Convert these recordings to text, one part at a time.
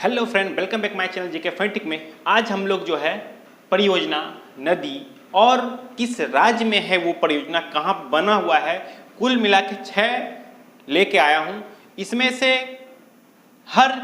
Hello friend, welcome back my channel GK फैंटिक में। आज हम लोग जो है परियोजना, नदी और किस राज्य में है वो परियोजना, कहाँ बना हुआ है, कुल मिला के 6 लेके आया हूँ। इसमें से हर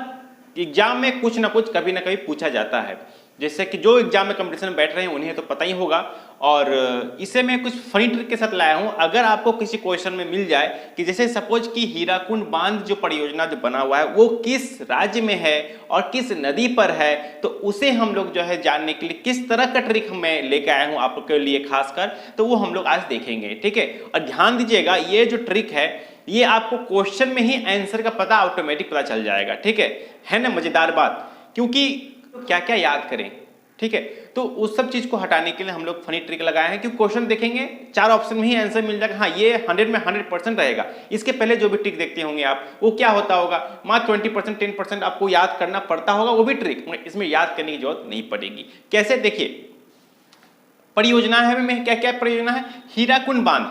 एग्जाम में कुछ ना कुछ कभी ना कभी पूछा जाता है। जैसे कि जो एग्जाम में कंपटीशन में बैठ रहे हैं उन्हें तो पता ही होगा, और इसे मैं कुछ फनी ट्रिक के साथ लाया हूं। अगर आपको किसी क्वेश्चन में मिल जाए कि जैसे सपोज कि हीराकुंड बांध जो परियोजना जो बना हुआ है वो किस राज्य में है और किस नदी पर है, तो उसे हम लोग जो है जानने के लिए किस तरह का ट्रिक मैं लेके आया हूं आपके लिए खासकर, तो वो हम लोग आज देखेंगे। ठीक है, और ध्यान दीजिएगा, ये जो ट्रिक है ये आपको क्वेश्चन में ही आंसर का पता ऑटोमेटिक पता चल जाएगा। ठीक है ना, मजेदार बात। क्योंकि क्या क्या याद करें, ठीक है, तो उस सब चीज को हटाने के लिए हम लोग फनी ट्रिक लगाए हैं। क्योंकि क्वेश्चन देखेंगे 4 ऑप्शन में ही आंसर मिल जाएगा। हाँ, ये 100 में 100% रहेगा। इसके पहले जो भी ट्रिक देखते होंगे आप, वो क्या होता होगा, मात्र 20% 10% आपको याद करना पड़ता होगा, वो भी ट्रिक, इसमें याद करने की जरूरत नहीं पड़ेगी। कैसे, देखिए, परियोजना है में क्या क्या परियोजना है, हीराकुंड बांध।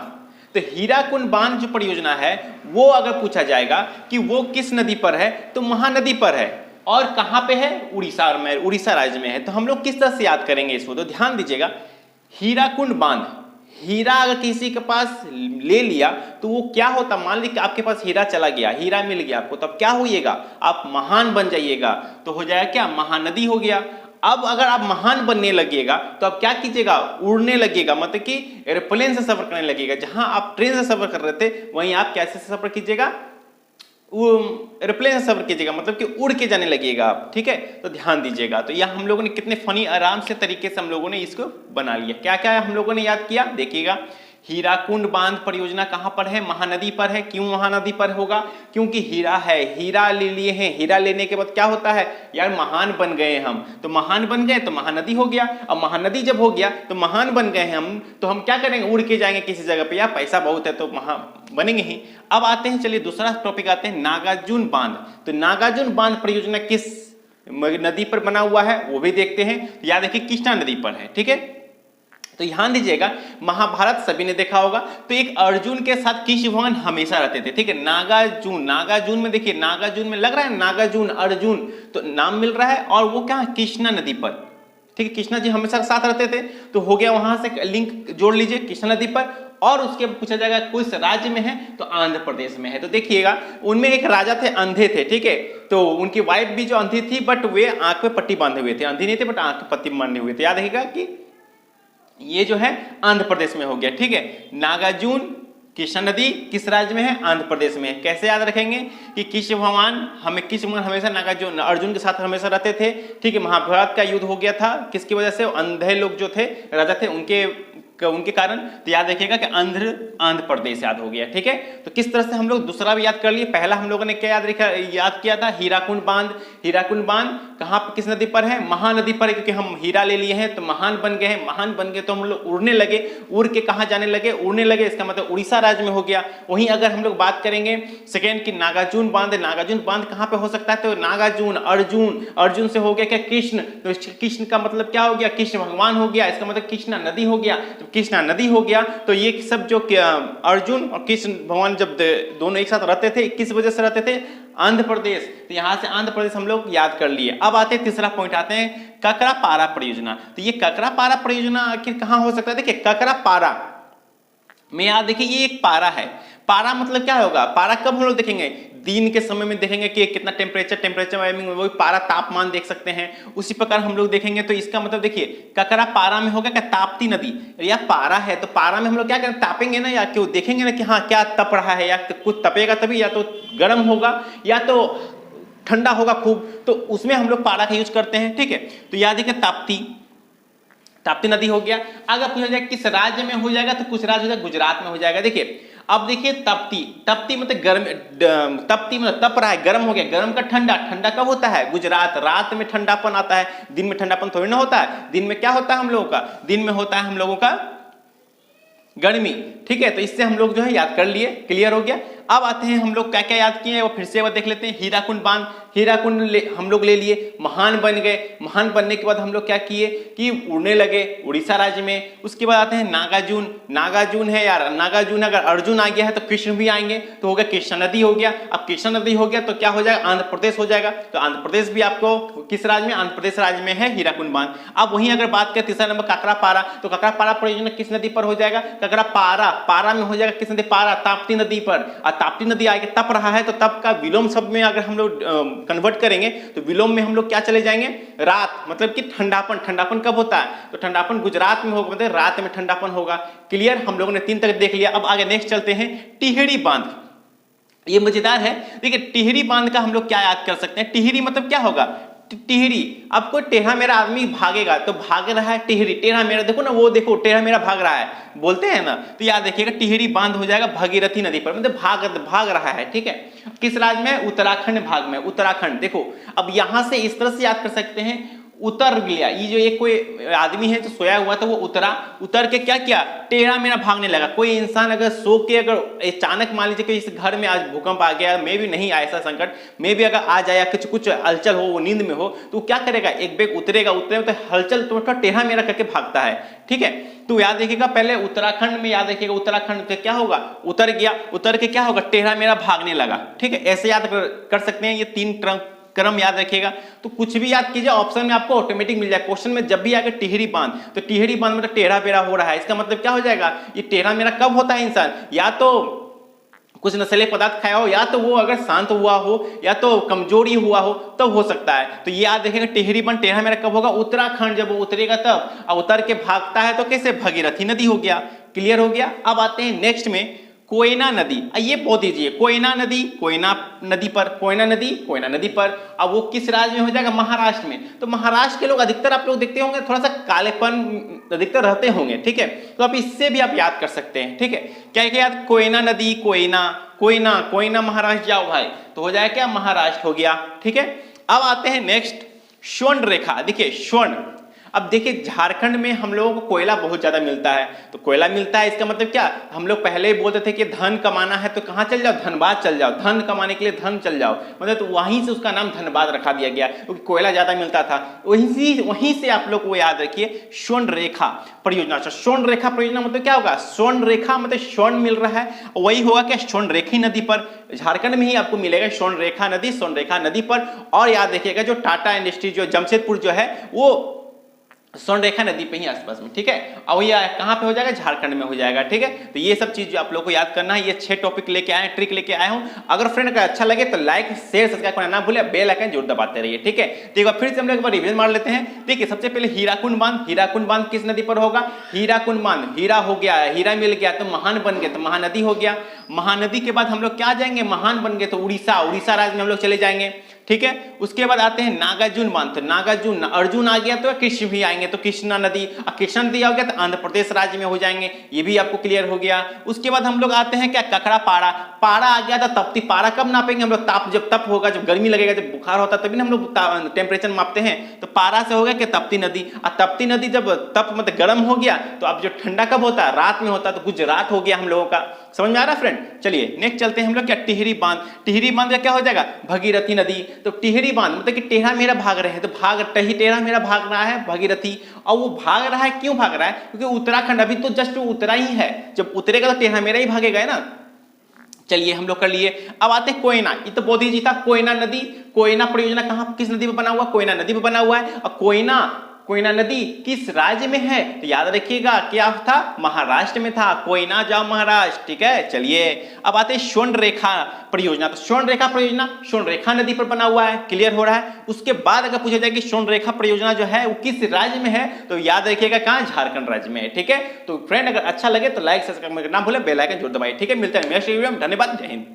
तो हीराकुंड बांध जो परियोजना है वो अगर पूछा जाएगा कि वो किस नदी पर है, तो महानदी पर है। और कहां पे है, उड़ीसा में, उड़ीसा राज्य में है। तो हम लोग किस तरह से याद करेंगे इसको, तो ध्यान दीजिएगा, हीराकुंड बांध, हीरा अगर किसी के पास ले लिया तो वो क्या होता, मान लीजिए आपके पास हीरा चला गया, हीरा मिल गया आपको, तब क्या होइएगा, आप महान बन जाइएगा। तो हो जाएगा क्या, महानदी हो गया। अब अगर आप महान बनने लगिएगा तो आप क्या कीजिएगा, उड़ने लगिएगा, मतलब कि एरोप्लेन से सफर करने लगिएगा। जहां आप ट्रेन से सफर कर रहे थे वहीं आप कैसे सफर कीजिएगा, एरोप्लेन से सफर कीजिएगा, मतलब कि उड़ के जाने लगिएगा आप। ठीक है, तो ध्यान दीजिएगा। तो यह हम लोगों ने कितने फनी आराम से तरीके से हम लोगों ने इसको बना लिया। क्या क्या हम लोगों ने याद किया, देखिएगा। हीराकुंड बांध परियोजना कहां पर है, महानदी पर है। क्यों महानदी पर होगा, क्योंकि हीरा है, हीरा ले लिए हैं। हीरा लेने के बाद क्या होता है यार, महान बन गए हम, तो महान बन गए तो महानदी हो गया। अब महानदी जब हो गया तो महान बन गए हम, तो हम क्या करेंगे, उड़ के जाएंगे किसी जगह पे, यार पैसा बहुत है तो महान बनेंगे ही। अब आते हैं, चलिए दूसरा टॉपिक आते हैं, नागार्जुन बांध। तो नागार्जुन बांध परियोजना किस नदी पर बना हुआ है वो भी देखते हैं। तो याद रखिए कृष्णा नदी पर है। ठीक है, तो ध्यान दीजिएगा, महाभारत सभी ने देखा होगा, तो एक अर्जुन के साथ कृष्ण भगवान हमेशा रहते थे। ठीक है, नागार्जुन, नागार्जुन में देखिए, नागार्जुन में लग रहा है नागार्जुन अर्जुन, तो नाम मिल रहा है, और वो क्या, कृष्णा नदी पर। ठीक है, कृष्णा जी हमेशा साथ रहते थे, तो हो गया, वहां से लिंक जोड़ लीजिए कृष्णा नदी पर। और उसके पूछा जाएगा किस राज्य में है, तो आंध्र प्रदेश में है। तो देखिएगा, उनमें एक राजा थे, अंधे थे। ठीक है, तो उनकी वाइफ भी जो अंधी थी, बट वे आंख में पट्टी बांधे हुए थे, अंधी नहीं थे बट आंख में पट्टी बांधे हुए थे। याद रखिएगा कि ये जो है आंध्र प्रदेश में हो गया। ठीक है, नागार्जुन कृष्णा नदी किस राज्य में है, आंध्र प्रदेश में है। कैसे याद रखेंगे कि कृष्ण भगवान हमेशा नागार्जुन अर्जुन के साथ हमेशा रहते थे। ठीक है, महाभारत का युद्ध हो गया था, किसकी वजह से, अंधे लोग जो थे, राजा थे, उनके कारण। तो याद रखिएगा कि आंध्र प्रदेश याद हो गया। ठीक है, तो किस तरह से हम लोग दूसरा भी याद कर लिए। पहला हम लोगों ने क्या याद किया था, हीराकुंड बांध। हीराकुंड बांध कहां पर, किस नदी पर है, महानदी पर है, क्योंकि हम हीरा ले लिए हैं तो महान बन गए हैं। महान बन गए तो हम लोग उड़ने लगे, उड़ के कहां जाने लगे, उड़ने लगे, इसका मतलब उड़ीसा राज्य में हो गया। वहीं अगर हम लोग बात करेंगे सेकेंड की नागार्जुन बांध, नागार्जुन बांध कहां पे हो सकता है, तो नागार्जुन अर्जुन, अर्जुन से हो गया क्या, कृष्ण, तो कृष्ण का मतलब क्या हो गया, कृष्ण भगवान हो गया, इसका मतलब कृष्णा नदी हो गया। कृष्णा नदी हो गया, तो ये सब जो अर्जुन और कृष्ण भगवान जब दोनों एक साथ रहते थे, किस वजह से रहते थे, आंध्र प्रदेश। तो यहां से आंध्र प्रदेश हम लोग याद कर लिए। अब आते हैं तीसरा पॉइंट, आते हैं ककरापारा परियोजना। तो ये ककरापारा परियोजना आखिर कहां हो सकता है, देखिए ककरापारा में याद देखिए, ये एक पारा है। पारा मतलब क्या होगा, पारा कब हम लोग देखेंगे, दिन के समय में देखेंगे कि कितना टेम्परेचर वो पारा तापमान देख सकते हैं, उसी प्रकार हम लोग देखेंगे। तो इसका मतलब देखिए, ककरा पारा में होगा क्या, ताप्ती नदी, या पारा है तो पारा में हम लोग क्या करें, तापेंगे ना, या क्यों देखेंगे ना कि हाँ क्या तप रहा है, या कुछ तपेगा तभी, या तो गर्म होगा या तो ठंडा होगा खूब, तो उसमें हम लोग पारा का यूज करते हैं। ठीक है, तो याद है कि ताप्ती नदी हो गया। अगर पूछा जाए किस राज्य में हो जाएगा, तो कुछ राज्य हो जाएगा, गुजरात में हो जाएगा। देखिए, अब देखिए तप्ती मतलब गर्म, तप्ती मतलब तप रहा है, गर्म हो गया, गर्म का ठंडा, ठंडा कब होता है, गुजरात। रात में ठंडापन आता है, दिन में ठंडापन थोड़ी ना होता है। दिन में क्या होता है हम लोगों का, दिन में होता है हम लोगों का गर्मी। ठीक है, तो इससे हम लोग जो है याद कर लिए, क्लियर हो गया। अब आते हैं हम लोग क्या क्या याद किए हैं वो फिर से देख लेते हैं। हीराकुंड बांध, हीराकुंड हम लोग ले लिए, महान बन गए। महान बनने के बाद हम लोग क्या किए कि उड़ने लगे उड़ीसा राज्य में। उसके बाद आते हैं नागार्जुन। नागार्जुन है यार, नागार्जुन अगर अर्जुन आ गया है तो कृष्ण भी आएंगे, तो हो गया कृष्णा नदी हो गया। अब कृष्णा नदी हो गया तो क्या हो जाएगा, आंध्र प्रदेश हो जाएगा। तो आंध्र प्रदेश भी आपको किस राज्य में, आंध्र प्रदेश राज्य में है हीराकुंड बांध। अब वहीं अगर बात करें तीसरा नंबर काकरापारा, तो काकरापारा परियोजना किस नदी पर हो जाएगा, काकरापारा पारा में हो जाएगा। किस नदी, पारा, ताप्ती नदी पर। और ताप्ती नदी आगे तप रहा है तो तप का विलोम शब्द में अगर हम लोग कन्वर्ट करेंगे तो विलोम में हम लोग क्या चले जाएंगे, रात, मतलब कि ठंडापन। ठंडापन कब होता है, तो ठंडापन गुजरात में होगा, मतलब रात में ठंडापन होगा। क्लियर, हम लोगों ने 3 तक देख लिया। अब आगे नेक्स्ट चलते हैं टिहरी बांध। ये मजेदार है। देखिए टिहरी बांध का हम लोग क्या याद कर सकते हैं, टिहरी मतलब क्या होगा, टिहरी। अब कोई टेढ़ा मेरा आदमी भागेगा तो भाग रहा है टिहरी, टेढ़ा मेरा, देखो ना वो देखो टेढ़ा मेरा भाग रहा है, बोलते हैं ना, तो याद देखिएगा टिहरी बांध हो जाएगा भगीरथी नदी पर, मतलब भाग रहा है। ठीक है, किस राज्य में, उत्तराखंड भाग में, उत्तराखंड। देखो अब यहां से इस तरह से याद कर सकते हैं, उतर गया, ये जो एक कोई आदमी है जो सोया हुआ था वो उतर के क्या किया, टेढ़ा मेरा भागने लगा। कोई इंसान अगर सो के अगर अचानक मान लीजिए कि इस घर में आज भूकंप आ गया, मे भी नहीं आया ऐसा संकट, मे भी अगर आ जाए कुछ हलचल हो, वो नींद में हो, तो क्या करेगा, एक बेग उतरेगा तो हलचल तो टेढ़ा मेरा करके भागता है। ठीक है, तो याद रखिएगा पहले उत्तराखंड में, याद रखिएगा उत्तराखंड में क्या होगा, उतर गया, उतर के क्या होगा, टेढ़ा मेरा भागने लगा। ठीक है, ऐसे याद कर सकते हैं, ये 3 क्रम याद रखिएगा। तो कुछ भी याद कीजिए, ऑप्शन में आपको ऑटोमेटिक मिल जाए। क्वेश्चन में जब भी आगे टिहरी बांध, तो टिहरी बांध मतलब टेढ़ा मेरा हो रहा है, इसका मतलब क्या हो जाएगा, ये टेढ़ा मेरा कब होता है इंसान, या तो कुछ नशीले पदार्थ खाया हो, या तो वो अगर शांत हुआ हो, या तो कमजोरी हुआ हो, तब तो हो सकता है। तो ये याद रखिएगा टिहरी बांध टेढ़ा मेरा कब होगा, उत्तराखंड जब वो उतरेगा तब, और उतर के भागता है तो कैसे, भगीरथी नदी हो गया। क्लियर हो गया। अब आते हैं नेक्स्ट में कोयना नदी। ये बहुत दीजिए, कोयना नदी, कोयना नदी पर, कोयना नदी पर। अब वो किस राज्य में हो जाएगा, महाराष्ट्र में। तो महाराष्ट्र के लोग अधिकतर आप लोग देखते होंगे थोड़ा सा कालेपन अधिकतर रहते होंगे। ठीक है, तो आप इससे भी आप याद कर सकते हैं। ठीक है, क्या याद, कोयना नदी, कोयना महाराष्ट्र जाओ भाई, तो हो जाएगा क्या, महाराष्ट्र हो गया। ठीक है, अब आते हैं नेक्स्ट स्वर्ण रेखा। देखिए स्वर्ण, अब देखिए झारखंड में हम लोगों को कोयला बहुत ज्यादा मिलता है, तो कोयला मिलता है, इसका मतलब क्या, हम लोग पहले ही बोलते थे कि धन कमाना है तो कहां चल जाओ, धनबाद चल जाओ, धन कमाने के लिए धन चल जाओ, मतलब तो वहीं से उसका नाम धनबाद रखा दिया गया, क्योंकि कोयला ज्यादा मिलता था। वहीं से आप लोग को याद रखिए स्वर्ण रेखा परियोजना। स्वर्ण रेखा परियोजना मतलब क्या होगा, स्वर्ण रेखा मतलब स्वर्ण मिल रहा है, वही होगा क्या, स्वर्ण रेखी नदी पर। झारखंड में ही आपको मिलेगा स्वर्ण रेखा नदी पर। और याद रखिएगा जो टाटा इंडस्ट्री जो जमशेदपुर जो है वो स्वर्ण रेखा नदी पे ही आसपास में। ठीक है, और ये कहां पे हो जाएगा, झारखंड में हो जाएगा। ठीक है, तो ये सब चीज जो आप लोग को याद करना है, ये 6 टॉपिक लेके आए, ट्रिक लेके आया हूं। अगर फ्रेंड का अच्छा लगे तो लाइक शेयर सब्सक्राइब करना ना भूले, बेल आइकन जरूर दबाते रहिए। ठीक है, तो एक बार फिर से हम लोग एक बार रिवीजन मार लेते हैं। ठीक है, सबसे पहले हीराकुंड बांध किस नदी पर होगा, हीराकुंड बांध, हीरा हो गया, हीरा मिल गया तो महान बन गया, तो महानदी हो गया। महानदी के बाद हम लोग क्या जाएंगे, महान बन गए तो उड़ीसा राज्य में हम लोग चले जाएंगे। ठीक है, उसके बाद आते हैं नागार्जुन बांध, तो नागार्जुन, अर्जुन आ गया तो कृष्ण भी आएंगे, तो कृष्णा नदी, कृष्णा नदी आ गया तो आंध्र प्रदेश राज्य में हो जाएंगे, ये भी आपको क्लियर हो गया। उसके बाद हम लोग आते हैं क्या, काकरापारा, पारा आ गया था, तपती, पारा कब नापेंगे हम लोग, ताप, जब तप होगा, जब गर्मी लगेगा, जब बुखार होता तभी हम लोग टेम्परेचर मापते हैं, तो पारा से हो गया कि तपती नदी। और तपती नदी जब तप मतलब गर्म हो गया, तो अब जो ठंडा कब होता है, रात में होता है, तो गुजरात हो गया हम लोगों का। समझ में आ रहा है फ्रेंड। चलिए नेक्स्ट चलते हैं हम लोग क्या, टिहरी बांध का क्या हो जाएगा, भगीरथी नदी। तो टिहरी बांध मतलब कि टेढ़ा मेरा भाग रहे हैं, तो टेढ़ा मेरा भाग रहा है भगीरथी। और वो भाग रहा है, क्यों भाग रहा है, क्योंकि उत्तराखंड अभी तो जस्ट उतरा ही है, जब उतरेगा तो टेढ़ा मेरा ही भागेगा, है ना। चलिए हम लोग कर लिए। अब आते हैं कोयना, ये तो मोदी जी था, कोयना नदी, कोयना परियोजना कहां, किस नदी पर बना हुआ, कोयना नदी पर बना हुआ है। और कोयना नदी किस राज्य में है, तो याद रखिएगा क्या था, महाराष्ट्र में था, कोयना जाओ महाराष्ट्र। ठीक है, चलिए अब आते हैं स्वर्ण रेखा परियोजना। तो स्वर्ण रेखा परियोजना स्वर्ण रेखा नदी पर बना हुआ है, क्लियर हो रहा है। उसके बाद अगर पूछा जाए कि स्वर्ण रेखा परियोजना जो है वो किस राज्य में है, तो याद रखिएगा कहां, झारखंड राज्य में है। ठीक है, तो फ्रेंड अगर अच्छा लगे तो लाइक सब्सक्राइब करना ना भूले, बेल आइकन जरूर दबाइए। ठीक है, मिलते हैं नेक्स्ट वीडियो में, धन्यवाद, जय हिंद।